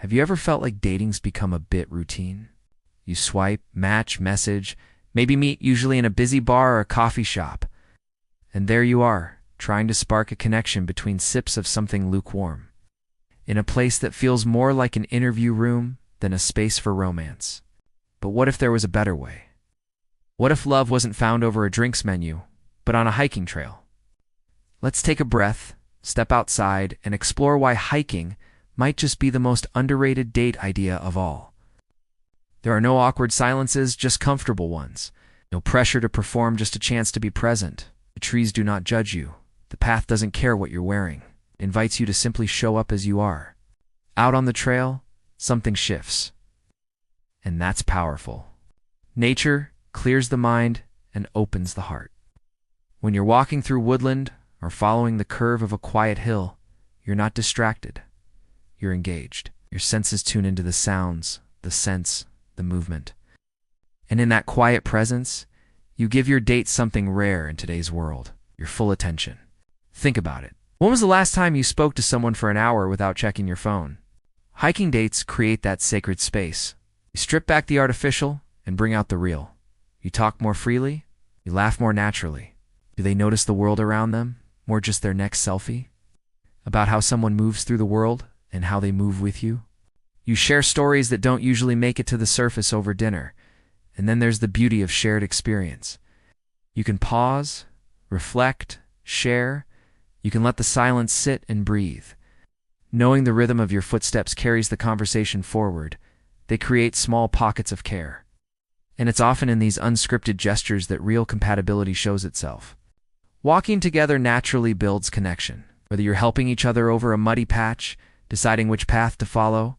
Have you ever felt like dating's become a bit routine? You swipe, match, message, maybe meet, usually in a busy bar or a coffee shop. And there you are, trying to spark a connection between sips of something lukewarm, in a place that feels more like an interview room than a space for romance. But what if there was a better way? What if love wasn't found over a drinks menu, but on a hiking trail? Let's take a breath, step outside, and explore why hiking might just be the most underrated date idea of all. There are no awkward silences, just comfortable ones. No pressure to perform, just a chance to be present. The trees do not judge you. The path doesn't care what you're wearing. It invites you to simply show up as you are. Out on the trail, something shifts. And that's powerful. Nature clears the mind and opens the heart. When you're walking through woodland or following the curve of a quiet hill, you're not distracted. You're engaged. Your senses tune into the sounds, the scents, the movement. And in that quiet presence, you give your date something rare in today's world, your full attention. Think about it. When was the last time you spoke to someone for an hour without checking your phone? Hiking dates create that sacred space. You strip back the artificial and bring out the real. You talk more freely. You laugh more naturally. Do they notice the world around them, more just their next selfie? About how someone moves through the world and how they move with you? You share stories that don't usually make it to the surface over dinner. And then there's the beauty of shared experience. You can pause, reflect, share. You can let the silence sit and breathe. Knowing the rhythm of your footsteps carries the conversation forward, they create small pockets of care. And it's often in these unscripted gestures that real compatibility shows itself. Walking together naturally builds connection. Whether you're helping each other over a muddy patch, deciding which path to follow,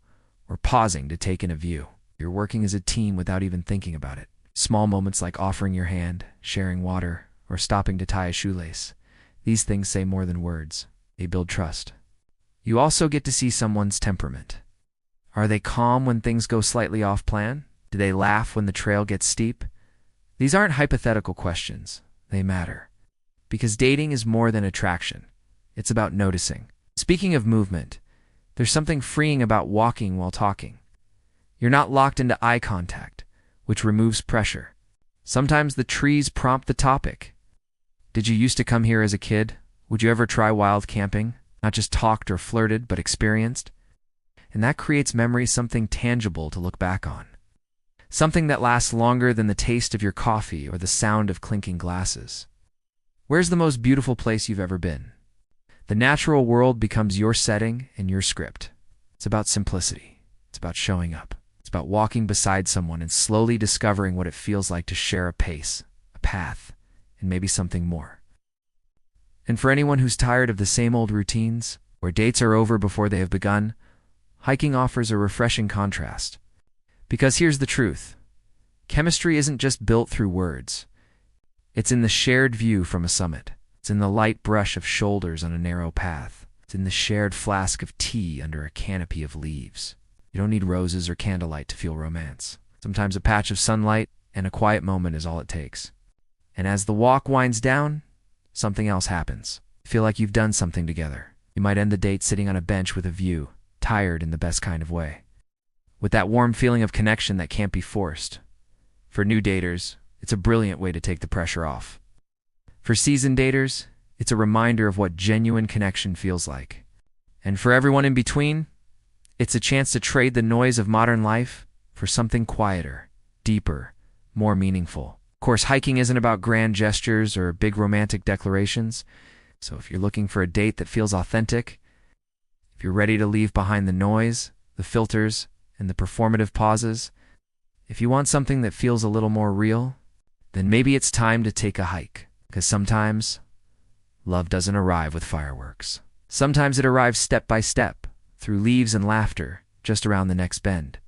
or pausing to take in a view, you're working as a team without even thinking about it. Small moments like offering your hand, sharing water, or stopping to tie a shoelace. These things say more than words. They build trust. You also get to see someone's temperament. Are they calm when things go slightly off plan? Do they laugh when the trail gets steep? These aren't hypothetical questions. They matter. Because dating is more than attraction. It's about noticing. Speaking of movement, there's something freeing about walking while talking. You're not locked into eye contact, which removes pressure. Sometimes the trees prompt the topic. Did you used to come here as a kid? Would you ever try wild camping? Not just talked or flirted, but experienced? And that creates memories, something tangible to look back on. Something that lasts longer than the taste of your coffee or the sound of clinking glasses. Where's the most beautiful place you've ever been? The natural world becomes your setting and your script. It's about simplicity. It's about showing up. It's about walking beside someone and slowly discovering what it feels like to share a pace, a path, and maybe something more. And for anyone who's tired of the same old routines, where dates are over before they have begun, hiking offers a refreshing contrast. Because here's the truth. Chemistry isn't just built through words. It's in the shared view from a summit. It's in the light brush of shoulders on a narrow path. It's in the shared flask of tea under a canopy of leaves. You don't need roses or candlelight to feel romance. Sometimes a patch of sunlight and a quiet moment is all it takes. And as the walk winds down, something else happens. You feel like you've done something together. You might end the date sitting on a bench with a view, tired in the best kind of way, with that warm feeling of connection that can't be forced. For new daters, it's a brilliant way to take the pressure off. For seasoned daters, it's a reminder of what genuine connection feels like. And for everyone in between, it's a chance to trade the noise of modern life for something quieter, deeper, more meaningful. Of course, hiking isn't about grand gestures or big romantic declarations. So if you're looking for a date that feels authentic, if you're ready to leave behind the noise, the filters, and the performative pauses, if you want something that feels a little more real, then maybe it's time to take a hike. Because sometimes, love doesn't arrive with fireworks. Sometimes it arrives step by step, through leaves and laughter, just around the next bend.